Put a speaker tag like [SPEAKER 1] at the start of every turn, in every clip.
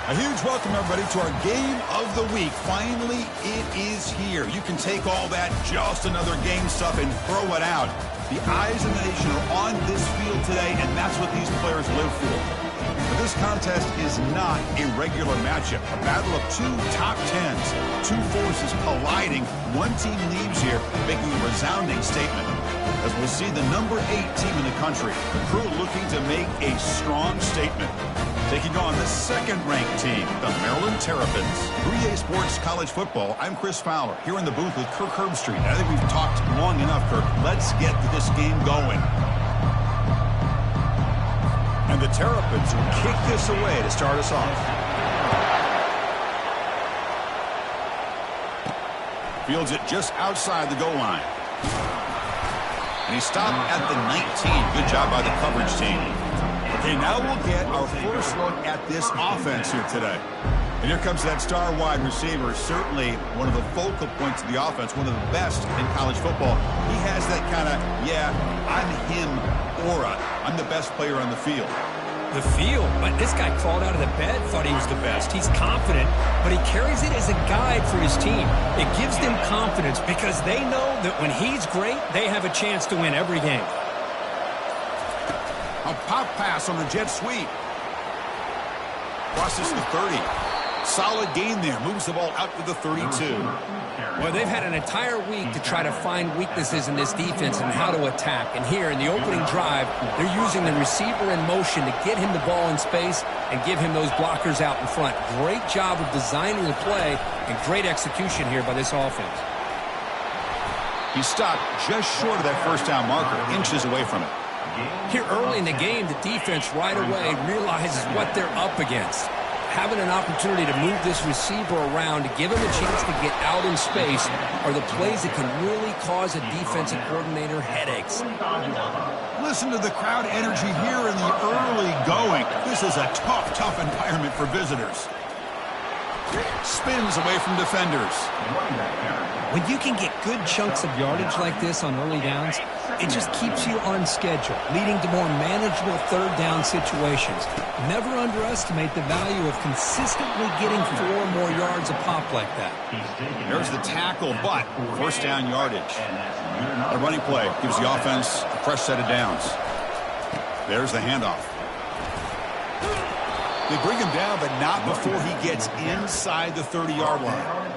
[SPEAKER 1] A huge welcome, everybody, to our game of the week. Finally, it is here. You can take all that just another game stuff and throw it out. The eyes of the nation are on this field today, and that's what these players live for. But this contest is not a regular matchup. A battle of two top tens, two forces colliding. One team leaves here making a resounding statement. As we'll see the number 8 team in the country, the Crew looking to make a strong statement. Taking on the second-ranked team, the Maryland Terrapins. 3A Sports College Football, I'm Chris Fowler, here in the booth with Kirk Herbstreit. I think we've talked long enough, Kirk. Let's get this game going. And the Terrapins will kick this away to start us off. Fields it just outside the goal line. And he stopped at the 19. Good job by the coverage team. Okay, now we'll get our first look at this offense here today. And here comes that star wide receiver, certainly one of the focal points of the offense, one of the best in college football. He has that kind of, yeah, I'm him aura. I'm the best player on the field.
[SPEAKER 2] The field? But this guy crawled out of the bed, thought he was the best. He's confident, but he carries it as a guide for his team. It gives them confidence because they know that when he's great, they have a chance to win every game.
[SPEAKER 1] A pop pass on the jet sweep. Crosses the 30. Solid gain there. Moves the ball out to the 32.
[SPEAKER 2] Well, they've had an entire week to try to find weaknesses in this defense and how to attack. And here in the opening drive, they're using the receiver in motion to get him the ball in space and give him those blockers out in front. Great job of designing the play and great execution here by this offense.
[SPEAKER 1] He stopped just short of that first down marker, inches away from it.
[SPEAKER 2] Here early in the game, the defense right away realizes what they're up against. Having an opportunity to move this receiver around to give him a chance to get out in space are the plays that can really cause a defensive coordinator headaches.
[SPEAKER 1] Listen to the crowd energy here in the early going. This is a tough environment for visitors. Spins away from defenders.
[SPEAKER 2] When you can get good chunks of yardage like this on early downs, it just keeps you on schedule, leading to more manageable third down situations. Never underestimate the value of consistently getting 4 more yards a pop like that.
[SPEAKER 1] There's the tackle, but first down yardage. A running play gives the offense a fresh set of downs. There's the handoff. They bring him down, but not before he gets inside the 30-yard line.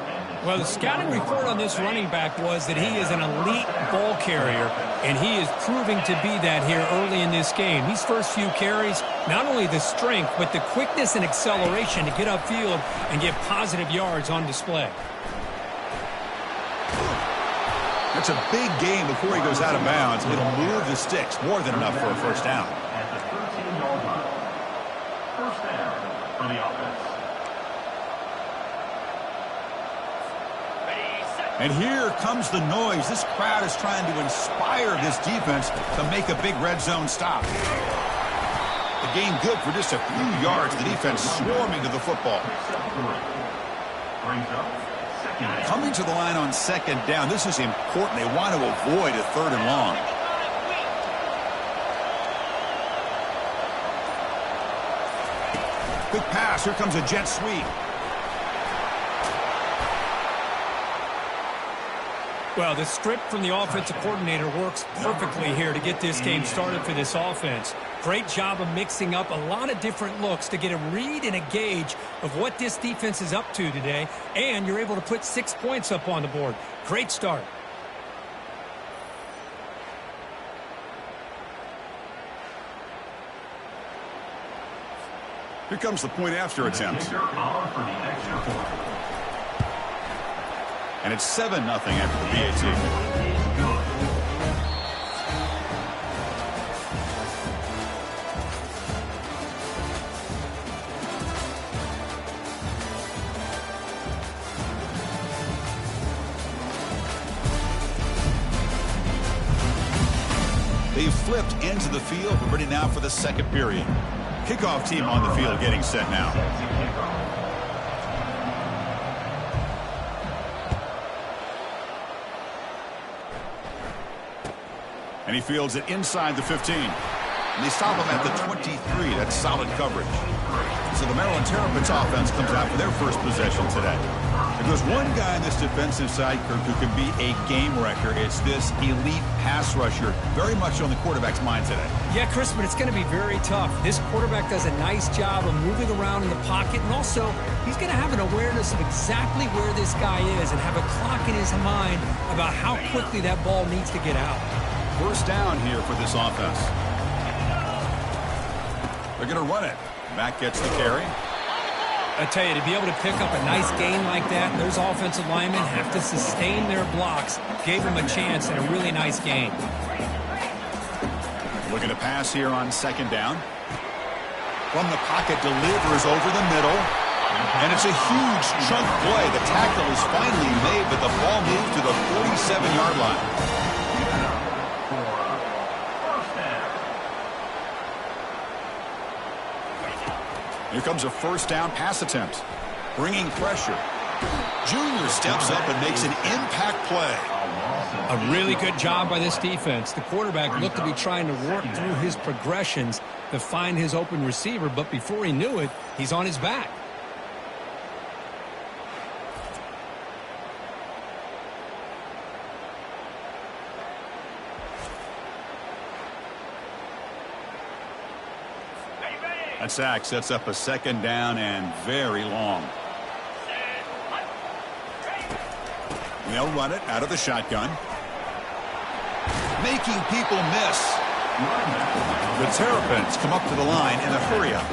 [SPEAKER 2] Well, the scouting report on this running back was that he is an elite ball carrier, and he is proving to be that here early in this game. These first few carries, not only the strength, but the quickness and acceleration to get upfield and get positive yards on display.
[SPEAKER 1] That's a big gain before he goes out of bounds. It'll move the sticks, more than enough for a first down.
[SPEAKER 3] First down for the offense.
[SPEAKER 1] And here comes the noise. This crowd is trying to inspire this defense to make a big red zone stop. The gain good for just a few yards. The defense swarming to the football. Coming to the line on second down. This is important. They want to avoid a third and long. Quick pass. Here comes a jet sweep.
[SPEAKER 2] Well, the script from the offensive coordinator works perfectly here to get this game started for this offense. Great job of mixing up a lot of different looks to get a read and a gauge of what this defense is up to today, and you're able to put 6 points up on the board. Great start.
[SPEAKER 1] Here comes the point after attempt. And it's 7-0 after the PAT. They've flipped into the field. We're ready now for the second period. Kickoff team on the field getting set now. And he fields it inside the 15. And they stop him at the 23. That's solid coverage. So the Maryland Terrapins offense comes out for their first possession today. If there's one guy on this defensive side, Kirk, who could be a game wrecker, it's this elite pass rusher, very much on the quarterback's mind today.
[SPEAKER 2] Yeah, Chris, but it's going to be very tough. This quarterback does a nice job of moving around in the pocket, and also he's going to have an awareness of exactly where this guy is and have a clock in his mind about how quickly that ball needs to get out.
[SPEAKER 1] First down here for this offense. They're going to run it. Mack gets the carry.
[SPEAKER 2] I tell you, to be able to pick up a nice gain like that, those offensive linemen have to sustain their blocks. Gave them a chance and a really nice gain.
[SPEAKER 1] Looking to pass here on second down. From the pocket, delivers over the middle. And it's a huge chunk play. The tackle is finally made, but the ball moved to the 47-yard line. Here comes a first down pass attempt. Bringing pressure. Junior steps up and makes an impact play.
[SPEAKER 2] A really good job by this defense. The quarterback looked to be trying to work through his progressions to find his open receiver, but before he knew it, he's on his back.
[SPEAKER 1] That sack sets up a second down and very long. They'll run it out of the shotgun. Making people miss. The Terrapins come up to the line in a hurry-up.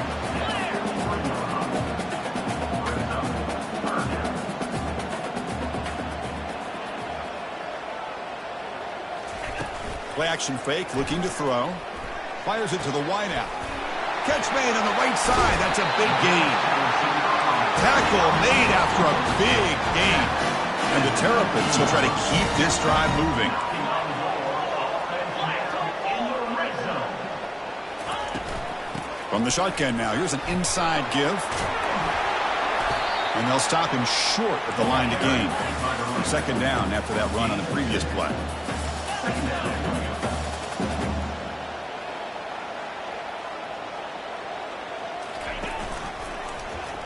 [SPEAKER 1] Play action fake, looking to throw. Fires it to the wideout. Catch made on the right side. That's a big gain. Tackle made after a big gain. And the Terrapins will try to keep this drive moving. From the shotgun now, here's an inside give. And they'll stop him short of the line to gain. Second down after that run on the previous play.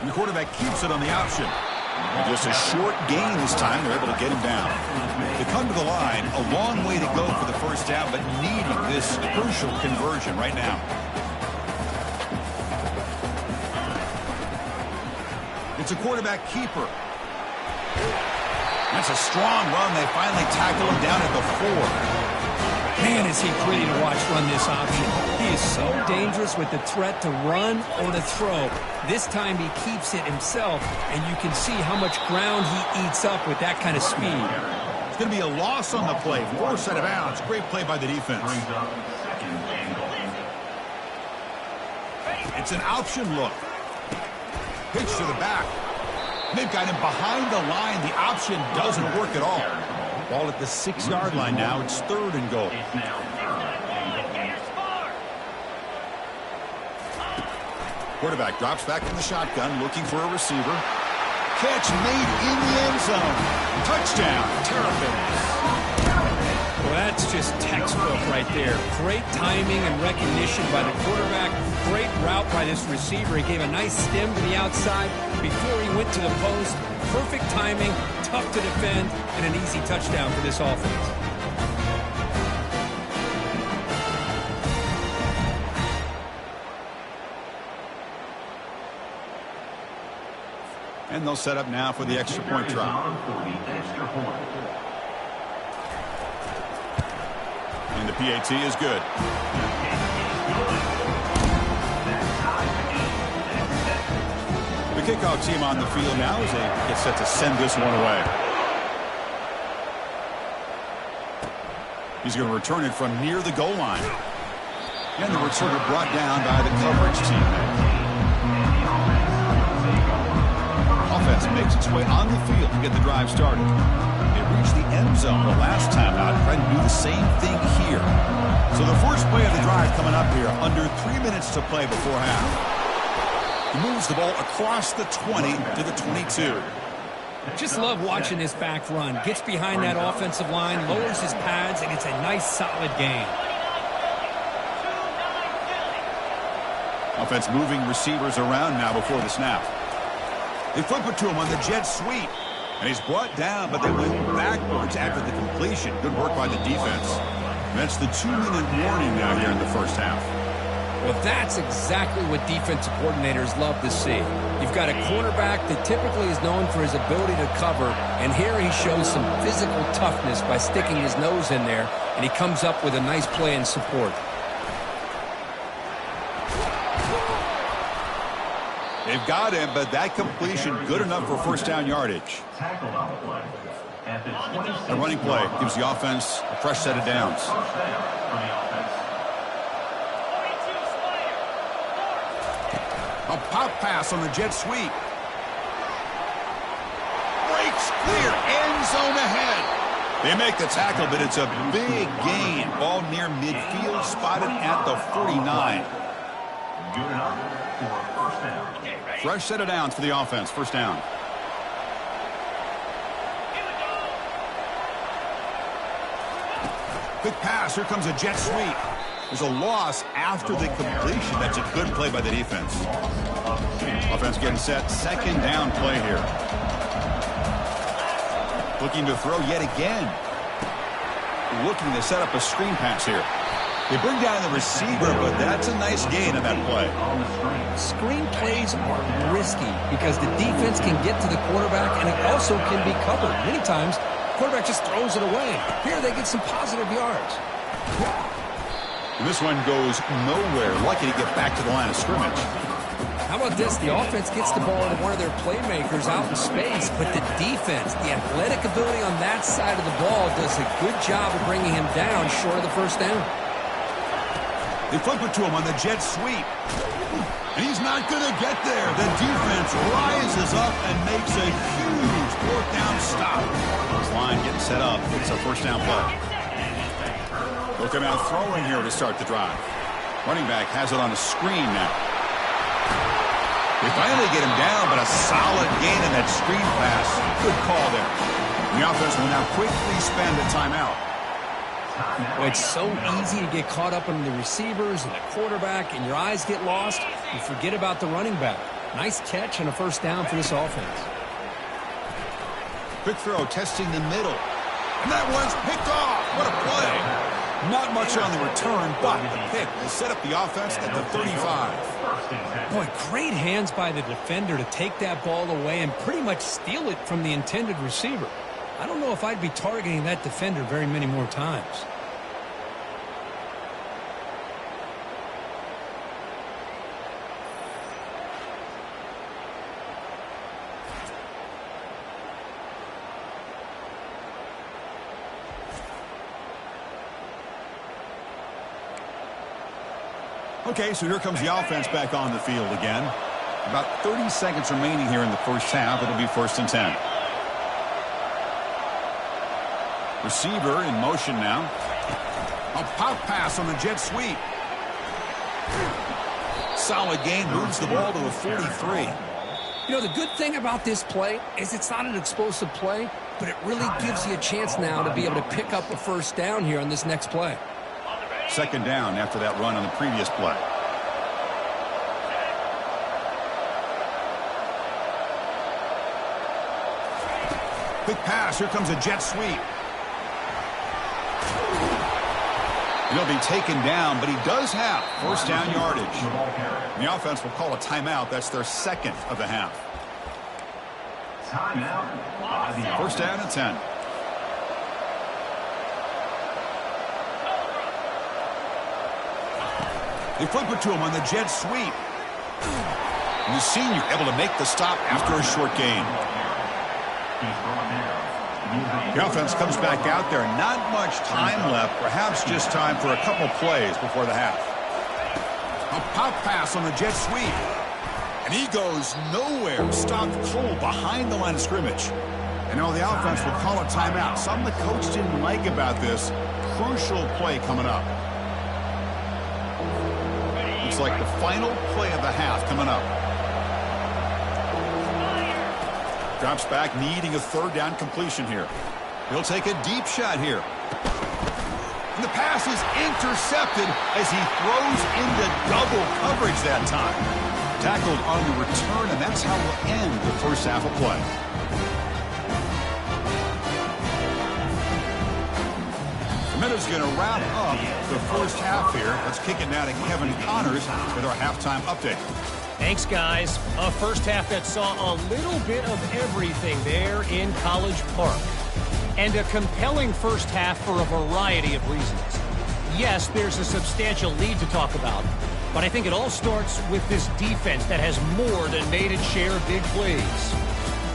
[SPEAKER 1] And the quarterback keeps it on the option. Just a short gain this time. They're able to get him down. They come to the line, a long way to go for the first down, but needing this crucial conversion right now. It's a quarterback keeper. That's a strong run. They finally tackle him down at the 4.
[SPEAKER 2] Man, is he pretty to watch run this option. He is so dangerous with the threat to run or to throw. This time he keeps it himself, and you can see how much ground he eats up with that kind of speed.
[SPEAKER 1] It's going to be a loss on the play. Forced out of bounds. Great play by the defense. It's an option look. Pitch to the back. They've got him behind the line. The option doesn't work at all. Ball at the 6-yard line now. It's 3rd and goal. Quarterback drops back in the shotgun, looking for a receiver. Catch made in the end zone. Touchdown, Terrapins.
[SPEAKER 2] Well, that's just textbook right there. Great timing and recognition by the quarterback. Great route by this receiver. He gave a nice stem to the outside before he went to the post. Perfect timing, tough to defend, and an easy touchdown for this offense.
[SPEAKER 1] And they'll set up now for the extra point try. And the PAT is good. The kickoff team on the field now as they get set to send this one away. He's going to return it from near the goal line. And the returner brought down by the coverage team. Offense makes its way on the field to get the drive started. They reached the end zone the last time out, trying to do the same thing here. So the first play of the drive coming up here, under 3 minutes to play before half. He moves the ball across the 20 to the 22.
[SPEAKER 2] Just love watching this back run. Gets behind that offensive line, lowers his pads, and it's a nice solid gain.
[SPEAKER 1] Offense moving receivers around now before the snap. They flip it to him on the jet sweep. And he's brought down, but they went backwards after the completion. Good work by the defense. That's the 2-minute warning now here in the first half.
[SPEAKER 2] Well, that's exactly what defensive coordinators love to see. You've got a cornerback that typically is known for his ability to cover, and here he shows some physical toughness by sticking his nose in there, and he comes up with a nice play in support.
[SPEAKER 1] They've got him, but that completion good enough for first down yardage.
[SPEAKER 3] Tackled on the play. At the 26.
[SPEAKER 1] The running play gives the offense a fresh set of downs.
[SPEAKER 3] First down for the offense.
[SPEAKER 1] A pop pass on the jet sweep. Breaks clear, end zone ahead. They make the tackle, but it's a big gain. Ball near midfield, spotted at the 49.
[SPEAKER 3] Good enough for a first down.
[SPEAKER 1] Fresh set of downs for the offense. First down. Quick pass. Here comes a jet sweep. There's a loss after the completion. That's a good play by the defense. Offense getting set. Second down play here. Looking to throw yet again. Looking to set up a screen pass here. They bring down the receiver, but that's a nice gain on that play.
[SPEAKER 2] Screen plays are risky because the defense can get to the quarterback, and it also can be covered. Many times, the quarterback just throws it away. Here, they get some positive yards.
[SPEAKER 1] And this one goes nowhere. Lucky to get back to the line of scrimmage.
[SPEAKER 2] How about this? The offense gets the ball to one of their playmakers out in space, but the defense, the athletic ability on that side of the ball does a good job of bringing him down short of the first down.
[SPEAKER 1] They flip it to him on the jet sweep. And he's not going to get there. The defense rises up and makes a huge fourth down stop. This line getting set up. It's a first down play. They'll come out throwing here to start the drive. Running back has it on a screen now. They finally get him down, but a solid gain in that screen pass. Good call there. The offense will now quickly spend a timeout.
[SPEAKER 2] Well, it's so easy to get caught up in the receivers and the quarterback, and your eyes get lost. You forget about the running back. Nice catch and a first down for this offense.
[SPEAKER 1] Quick throw, testing the middle. And that one's picked off. What a play. Not much on the return, but the pick will set up the offense at the 35.
[SPEAKER 2] Boy, great hands by the defender to take that ball away and pretty much steal it from the intended receiver. I don't know if I'd be targeting that defender very many more times.
[SPEAKER 1] Okay, so here comes the offense back on the field again. About 30 seconds remaining here in the first half. It'll be first and 10. Receiver in motion now. A pop pass on the jet sweep. Solid gain, moves the ball to the 43.
[SPEAKER 2] You know, the good thing about this play is it's not an explosive play, but it really gives you a chance now to be able to pick up a first down here on this next play.
[SPEAKER 1] Second down after that run on the previous play. Quick pass, here comes a jet sweep. He'll be taken down, but he does have first down yardage. And the offense will call a timeout. That's their second of the half.
[SPEAKER 3] Timeout.
[SPEAKER 1] First down and 10. They flip it to him on the jet sweep. And the senior able to make the stop after a short gain. The offense comes back out there. Not much time left. Perhaps just time for a couple plays before the half. A pop pass on the jet sweep. And he goes nowhere. Stopped cold behind the line of scrimmage. And now the offense will call a timeout. Something the coach didn't like about this. Crucial play coming up. Looks like the final play of the half coming up. Drops back, needing a third down completion here. He'll take a deep shot here. And the pass is intercepted as he throws into double coverage that time. Tackled on the return, and that's how we'll end the first half of play. The minute's going to wrap up the first half here. Let's kick it now to Kevin Connors with our halftime update.
[SPEAKER 4] Thanks, guys. A first half that saw a little bit of everything there in College Park. And a compelling first half for a variety of reasons. Yes, there's a substantial lead to talk about, but I think it all starts with this defense that has more than made its share of big plays.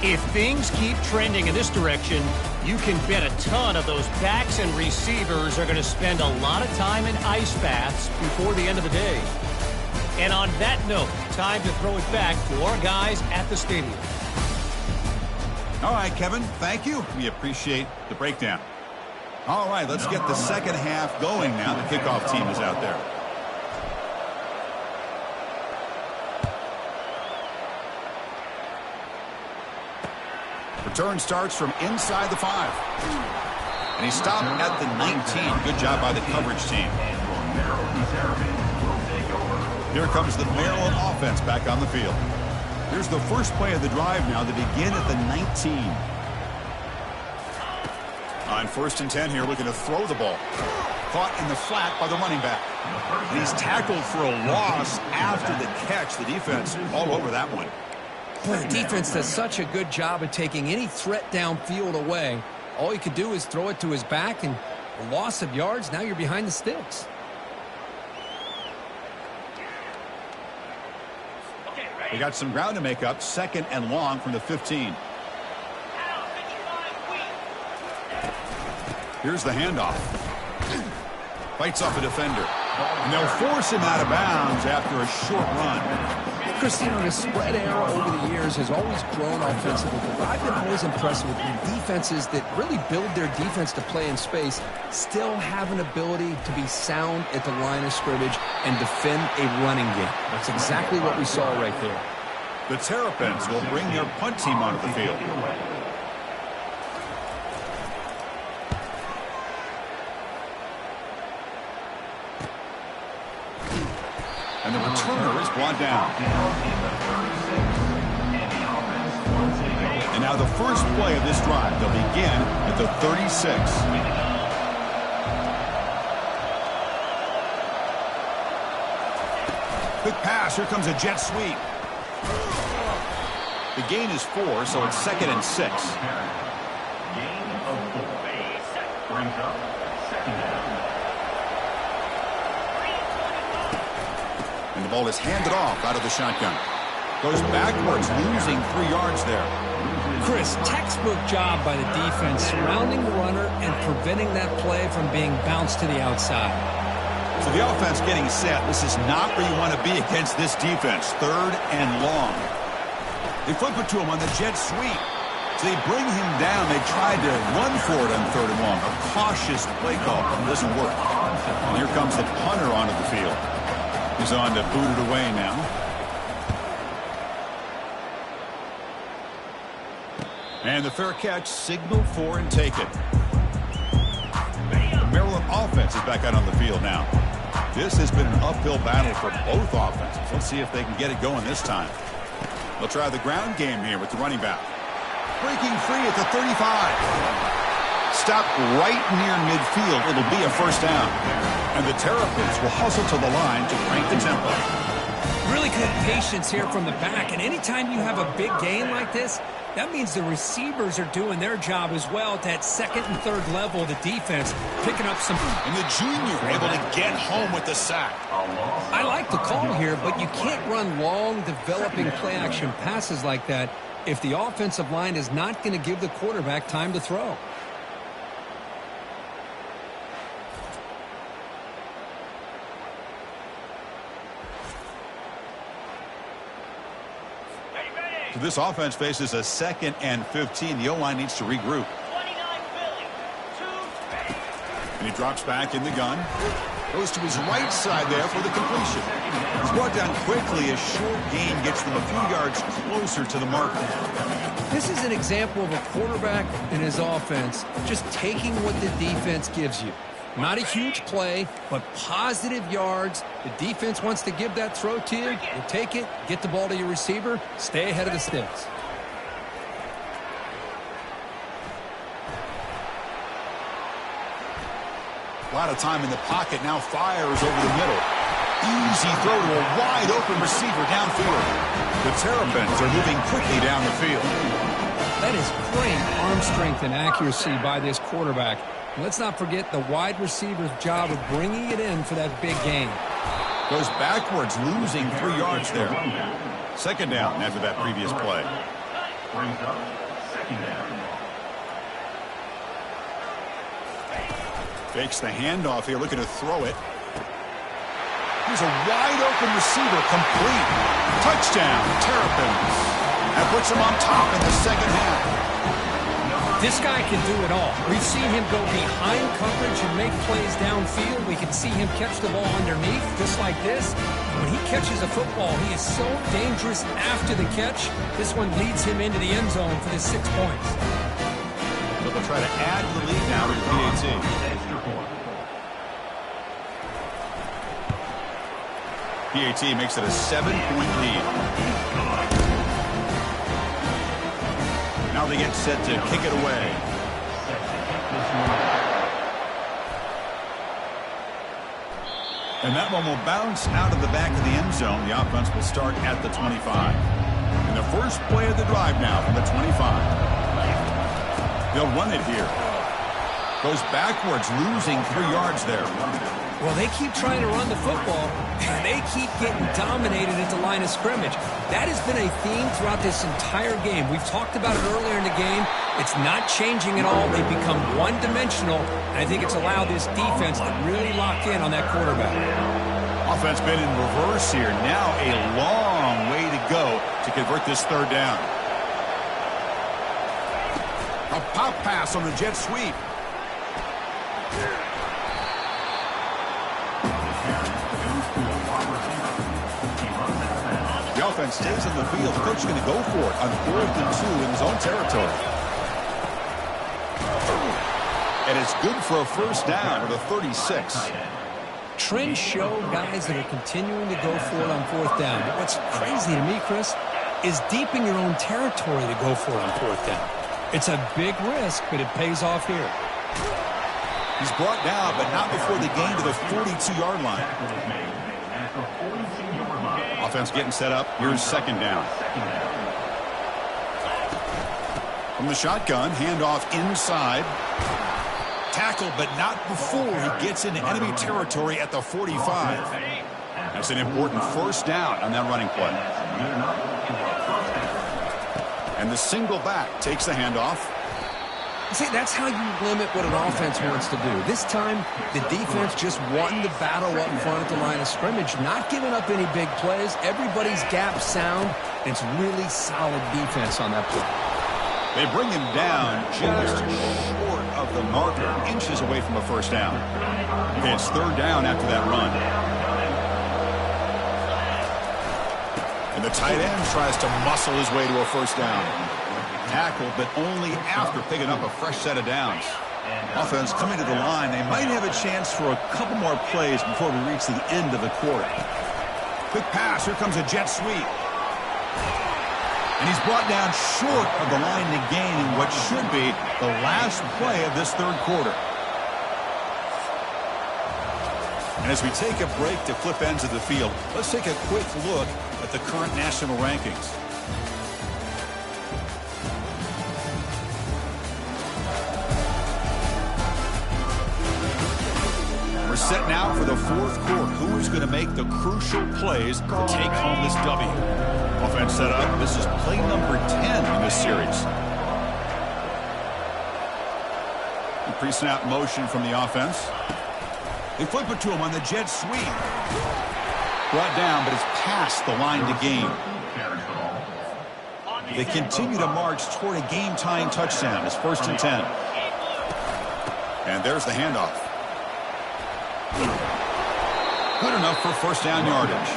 [SPEAKER 4] If things keep trending in this direction, you can bet a ton of those backs and receivers are going to spend a lot of time in ice baths before the end of the day. And on that note, time to throw it back to our guys at the stadium.
[SPEAKER 1] All right, Kevin, thank you. We appreciate the breakdown. All right, let's get the second half going now. The kickoff team is out there. Return starts from inside the 5. And he stopped at the 19. Good job by the coverage team. Here comes the Maryland offense back on the field. Here's the first play of the drive now. They begin at the 19. On 1st and 10 here, looking to throw the ball. Caught in the flat by the running back. And he's tackled for a loss after the catch. The defense all over that one.
[SPEAKER 2] Boy, the defense does such a good job of taking any threat downfield away. All you could do is throw it to his back, and a loss of yards, now you're behind the sticks.
[SPEAKER 1] They got some ground to make up. 2nd and long from the 15. Here's the handoff. Fights off a defender. And they'll force him out of bounds after a short run.
[SPEAKER 2] Christine, the spread era over the years has always grown offensively, but I've been always impressed with defenses that really build their defense to play in space, still have an ability to be sound at the line of scrimmage and defend a running game. That's exactly what we saw right there.
[SPEAKER 1] The Terrapins will bring their punt team onto the field. And the returner is brought down. And now the first play of this drive. They'll begin at the 36. Quick pass. Here comes a jet sweep. The gain is 4, so it's 2nd and 6.
[SPEAKER 3] Gain of 4. Brings up 2nd down.
[SPEAKER 1] And the ball is handed off out of the shotgun. Goes backwards, losing 3 yards there.
[SPEAKER 2] Chris, textbook job by the defense, surrounding the runner and preventing that play from being bounced to the outside.
[SPEAKER 1] So the offense getting set. This is not where you want to be against this defense. 3rd and long. They flip it to him on the jet sweep. So they bring him down. They tried to run for it on 3rd and long. A cautious play call. It doesn't work. And here comes the punter onto the field. He's on to boot it away now. And the fair catch, signal for and take it. The Maryland offense is back out on the field now. This has been an uphill battle for both offenses. Let's see if they can get it going this time. They'll try the ground game here with the running back. Breaking free at the 35. Stopped right near midfield. It'll be a first down. And the Terrapins will hustle to the line to crank the tempo.
[SPEAKER 2] Really good patience here from the back. And anytime you have a big gain like this, that means the receivers are doing their job as well at that 2nd and 3rd level of the defense, picking up some.
[SPEAKER 1] And the junior able to get home with the sack.
[SPEAKER 2] I like the call here, but you can't run long, developing play-action passes like that if the offensive line is not going to give the quarterback time to throw.
[SPEAKER 1] So this offense faces a 2nd and 15. The O-line needs to regroup. And he drops back in the gun. Goes to his right side there for the completion. He's brought down quickly. A short gain gets them a few yards closer to the marker.
[SPEAKER 2] This is an example of a quarterback and his offense just taking what the defense gives you. Not a huge play, but positive yards. The defense wants to give that throw to you. You take it, get the ball to your receiver, stay ahead of the sticks.
[SPEAKER 1] A lot of time in the pocket, now fires over the middle. Easy throw to a wide-open receiver downfield. The Terrapins are moving quickly down the field.
[SPEAKER 2] That is great arm strength and accuracy by this quarterback. And let's not forget the wide receiver's job of bringing it in for that big gain.
[SPEAKER 1] Goes backwards, losing 3 yards there. Second down after that previous play.
[SPEAKER 3] Brings up second down.
[SPEAKER 1] Fakes the handoff here, looking to throw it. Here's a wide-open receiver, complete. Touchdown, Terrapins. That puts him on top in the second half.
[SPEAKER 2] This guy can do it all. We've seen him go behind coverage and make plays downfield. We can see him catch the ball underneath, just like this. When he catches a football, he is so dangerous after the catch. This one leads him into the end zone for the 6 points.
[SPEAKER 1] So they'll try to add to the lead now with the PAT. PAT makes it a 7-point lead. Now they get set to kick it away. And that one will bounce out of the back of the end zone. The offense will start at the 25. And the first play of the drive now from the 25. They'll run it here. Goes backwards, losing 3 yards there.
[SPEAKER 2] Well, they keep trying to run the football, and they keep getting dominated at the line of scrimmage. That has been a theme throughout this entire game. We've talked about it earlier in the game. It's not changing at all. They've become one-dimensional, and I think it's allowed this defense to really lock in on that quarterback.
[SPEAKER 1] Offense been in reverse here. Now a long way to go to convert this third down. A pop pass on the jet sweep. The offense stays on the field. The coach is going to go for it on 4th and 2 in his own territory. And it's good for a first down at the 36.
[SPEAKER 2] Trends show guys that are continuing to go for it on 4th down. But what's crazy to me, Chris, is deep in your own territory to go for it on 4th down. It's a big risk, but it pays off here.
[SPEAKER 1] He's brought down, but not before the gain to the 42-yard line. Offense getting set up. Here's second down. From the shotgun, handoff inside. Tackle, but not before he gets into enemy territory at the 45. That's an important first down on that running play. And the single back takes the handoff.
[SPEAKER 2] See, that's how you limit what an offense wants to do. This time, the defense just won the battle up in front at the line of scrimmage, not giving up any big plays. Everybody's gap sound. It's really solid defense on that play.
[SPEAKER 1] They bring him down just short of the marker, inches away from a first down. It's third down after that run. And the tight end tries to muscle his way to a first down. Tackle, but only after picking up a fresh set of downs. Offense coming to the line. They might have a chance for a couple more plays before we reach the end of the quarter. Quick pass. Here comes a jet sweep. And he's brought down short of the line to gain in what should be the last play of this third quarter. And as we take a break to flip ends of the field, let's take a quick look at the current national rankings. We're set now for the fourth quarter. Who is going to make the crucial plays to take home this W? Offense set up. This is play number 10 in this series. Pre-snap motion from the offense. They flip it to him on the jet sweep. Brought down, but it's past the line to gain. They continue to march toward a game-tying touchdown. It's 1st and 10. And there's the handoff. Good enough for first down yardage.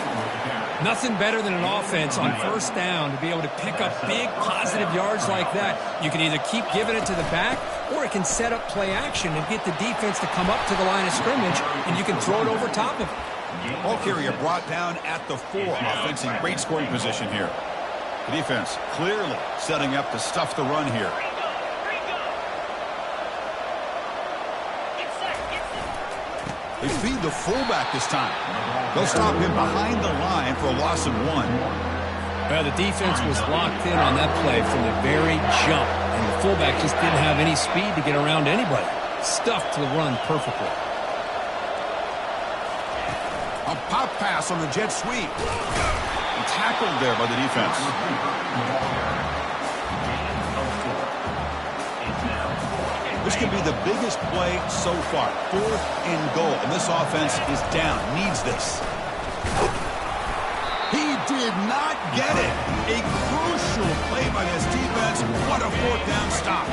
[SPEAKER 2] Nothing better than an offense on first down to be able to pick up big positive yards like that. You can either keep giving it to the back or it can set up play action and get the defense to come up to the line of scrimmage, and you can throw it over top of it.
[SPEAKER 1] Ball carrier brought down at the 4. Offense in great scoring position here. The defense clearly setting up to stuff the run here. They feed the fullback this time. They'll stop him behind the line for a loss of 1.
[SPEAKER 2] Well, the defense was locked in on that play from the very jump, and the fullback just didn't have any speed to get around anybody. Stuffed the run perfectly.
[SPEAKER 1] A pop pass on the jet sweep. And tackled there by the defense. This could be the biggest play so far. 4th and goal. And this offense is down. Needs this. He did not get it. A crucial play by this defense. What a 4th down stop.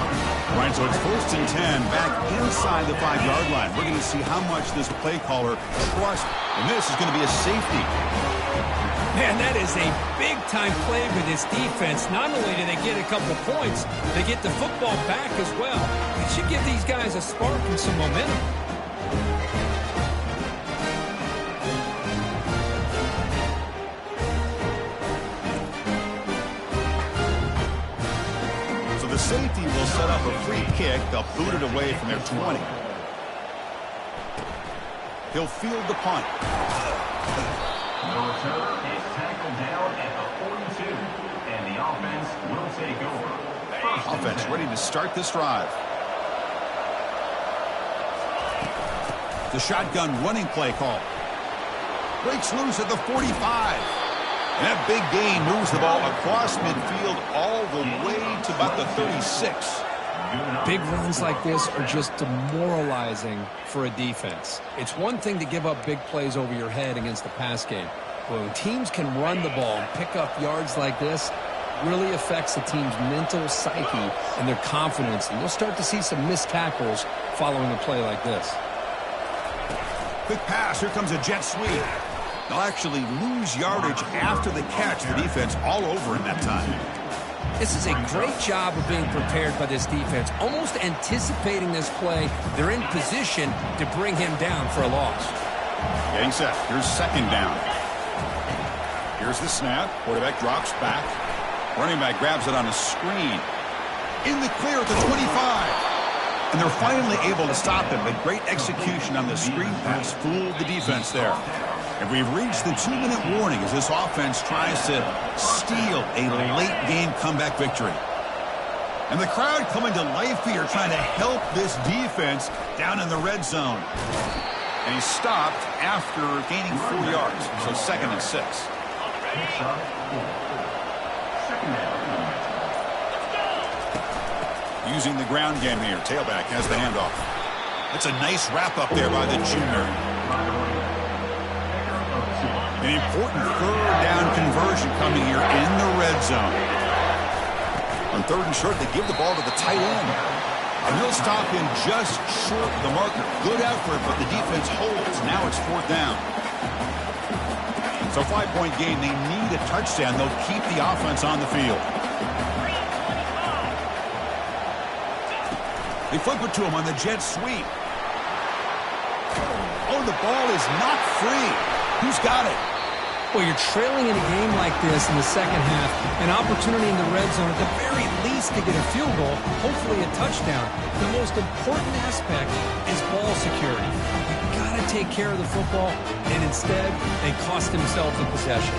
[SPEAKER 1] Right, so it's 1st and 10 back inside the 5-yard line. We're going to see how much this play caller trusts. And this is going to be a safety.
[SPEAKER 2] Man, that is a big-time play for this defense. Not only do they get a couple points, they get the football back as well. It should give these guys a spark and some momentum.
[SPEAKER 1] So the safety will set up a free kick. They'll boot it away from their 20. He'll field the punt.
[SPEAKER 3] The return is tackled down at the 42, and the offense will take over.
[SPEAKER 1] Offense ready to start this drive. The shotgun running play call. Breaks loose at the 45. And that big gain moves the ball across midfield all the way to about the 36.
[SPEAKER 2] Big runs like this are just demoralizing for a defense. It's one thing to give up big plays over your head against the pass game. But when teams can run the ball and pick up yards like this, it really affects the team's mental psyche and their confidence. And you'll start to see some missed tackles following a play like this.
[SPEAKER 1] Quick pass. Here comes a jet sweep. They'll actually lose yardage after the catch. The defense all over in that time.
[SPEAKER 2] This is a great job of being prepared by this defense, almost anticipating this play. They're in position to bring him down for a loss.
[SPEAKER 1] Getting set. Here's 2nd down. Here's the snap. Quarterback drops back. Running back grabs it on a screen. In the clear at the 25. And they're finally able to stop him. But great execution on the screen pass. Fooled the defense there. And we've reached the 2-minute warning as this offense tries to steal a late-game comeback victory. And the crowd coming to life here trying to help this defense down in the red zone. And he stopped after gaining 4 yards. So 2nd and 6. Using the ground game here. Tailback has the handoff. That's a nice wrap-up there by the junior. An important 3rd down conversion coming here in the red zone. On 3rd and short, they give the ball to the tight end. And he'll stop him just short of the marker. Good effort, but the defense holds. Now it's 4th down. So 5-point game. They need a touchdown. They'll keep the offense on the field. They flip it to him on the jet sweep. Oh, the ball is not free. Who's got it?
[SPEAKER 2] Well, you're trailing in a game like this in the second half, an opportunity in the red zone at the very least to get a field goal, hopefully a touchdown. The most important aspect is ball security. You've got to take care of the football, and instead, they cost themselves a possession.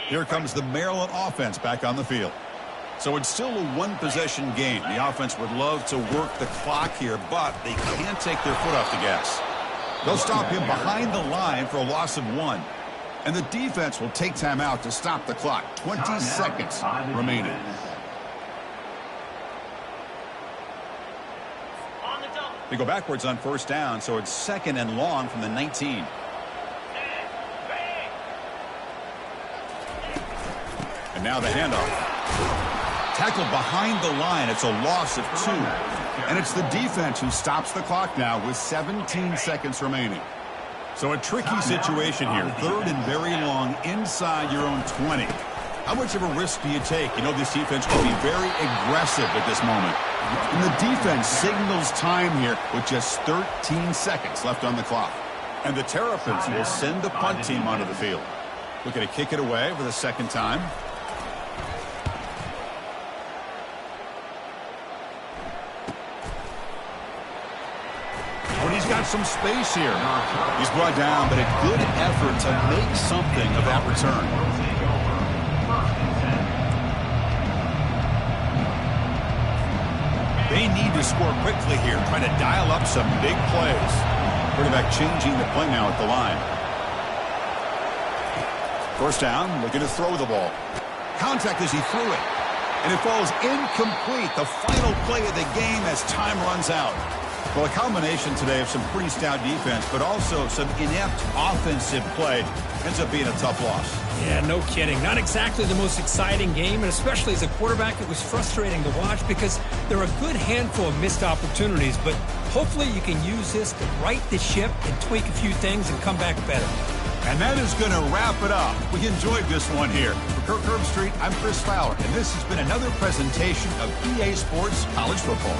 [SPEAKER 1] Here comes the Maryland offense back on the field. So it's still a one-possession game. The offense would love to work the clock here, but they can't take their foot off the gas. They'll stop him behind the line for a loss of 1. And the defense will take time out to stop the clock. 20 seconds remaining. They go backwards on first down, so it's 2nd and long from the 19. And now the handoff. Tackled behind the line. It's a loss of 2. And it's the defense who stops the clock now with 17 seconds remaining. So a tricky situation here. 3rd and very long inside your own 20. How much of a risk do you take? You know this defense will be very aggressive at this moment. And the defense signals time here with just 13 seconds left on the clock. And the Terrapins will send the punt team onto the field. Looking to kick it away for the 2nd time. But he's got some space here. He's brought down, but a good effort to make something of that return. They need to score quickly here, trying to dial up some big plays. Quarterback changing the play now at the line. First down, looking to throw the ball. Contact as he threw it. And it falls incomplete. The final play of the game as time runs out. Well, a combination today of some pretty stout defense, but also some inept offensive play ends up being a tough loss.
[SPEAKER 2] Yeah, no kidding. Not exactly the most exciting game, and especially as a quarterback, it was frustrating to watch because there are a good handful of missed opportunities, but hopefully you can use this to right the ship and tweak a few things and come back better.
[SPEAKER 1] And that is going to wrap it up. We enjoyed this one here. For Kirk Herbstreit, I'm Chris Fowler, and this has been another presentation of EA Sports College Football.